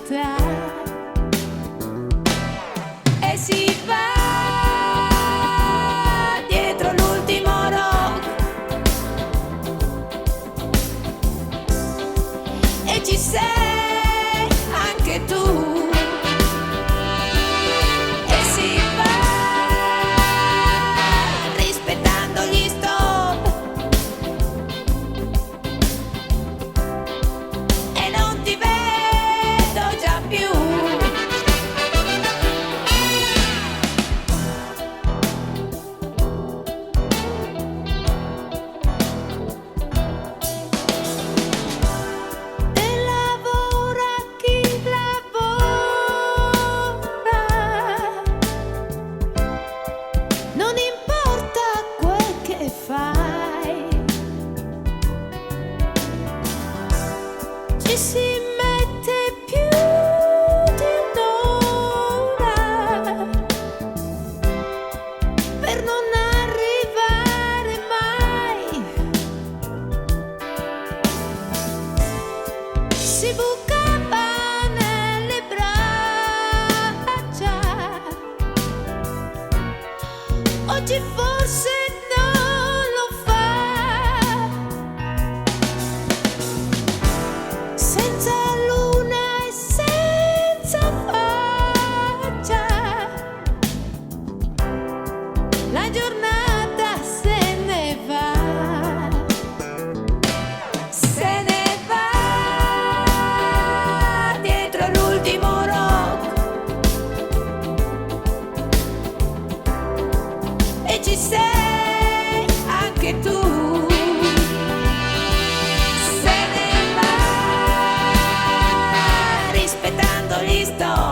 città e si va dietro l'ultimo rock e ci sei anche tu. Ci si mette più di un'ora per non arrivare mai. Si bucava nelle braccia, oggi forse non lo fa. Senza luna e senza faccia, la giornata se ne va, dietro l'ultimo rock e ci sei anche tu. Rispettando gli stop.